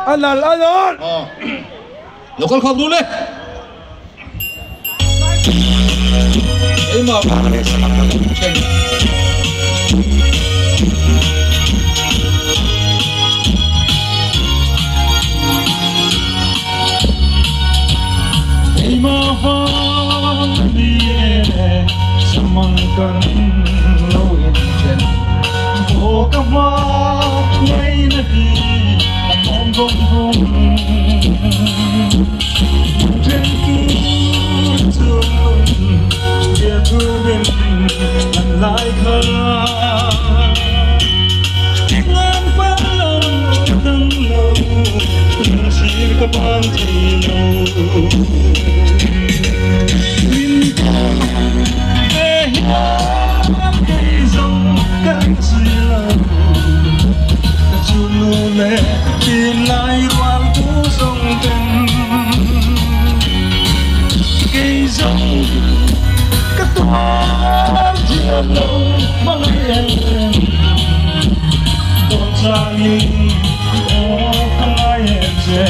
Anal, anal. Lokal kau dulu. Ima. Ima vang die samangkan loin chen. Bokama ngay nahi mong gong gong. Trên tu thương dia tu bên lần lại khơi. Ngang phá lòng đắng lâu chỉ có ban thì lâu. Tin lại quan tú sông tình cây dòng các toa thiên lâu mang em đón ra nhìn ô khai em dễ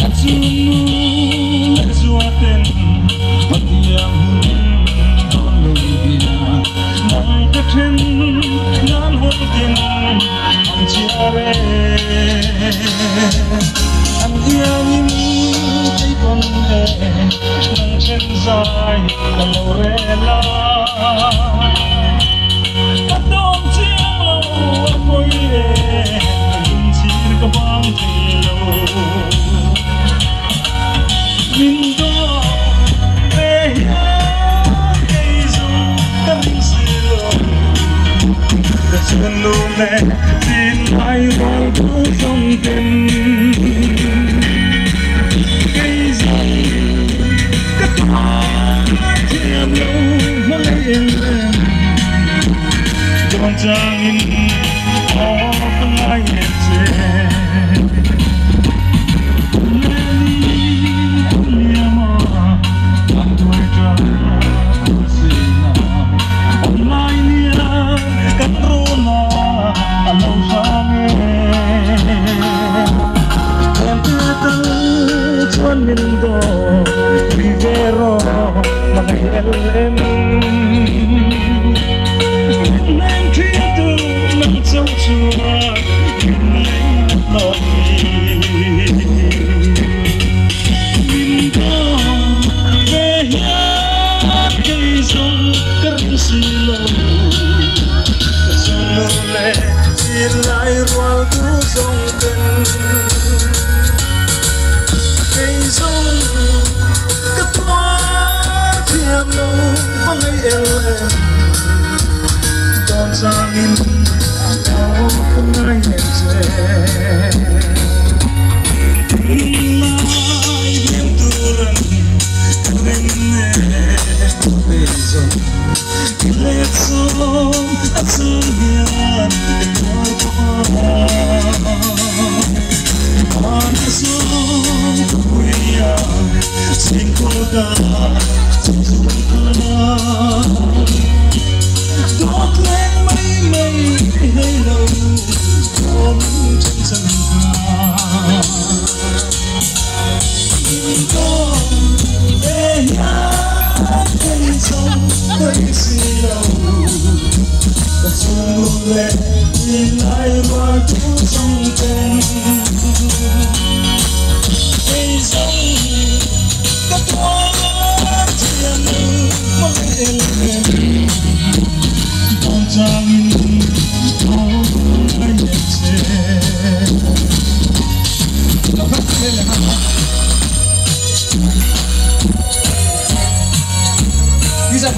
Azul suaten matiam đón lùng bia nang kethen nan hôn tin Chiare anh yêu im thấy con hè nắng trên dài lâu rela các đom chiếc lâu quay về chỉ có băng thì lâu mình có về cây dù các linh xưa đã xuân luôn nè tin ai vào thu dòng tình cây gì cất hoa thiềm lâu mỗi em còn chẳng có không ai em sẽ Mindo Vivero Magayalem Nang Trinto Nang Joshua Nang Nami Mindo Veya Kaisong Karsilo Kasunule Silay Rual Kusong Ten cây sông cất hoa thiềm lâu mang em còn ra nghìn đau không ai em sẽ lại em tu lần em về rồi lệ sông ắt sương hiền nói qua Hãy subscribe cho kênh Ghiền Mì Gõ để không bỏ lỡ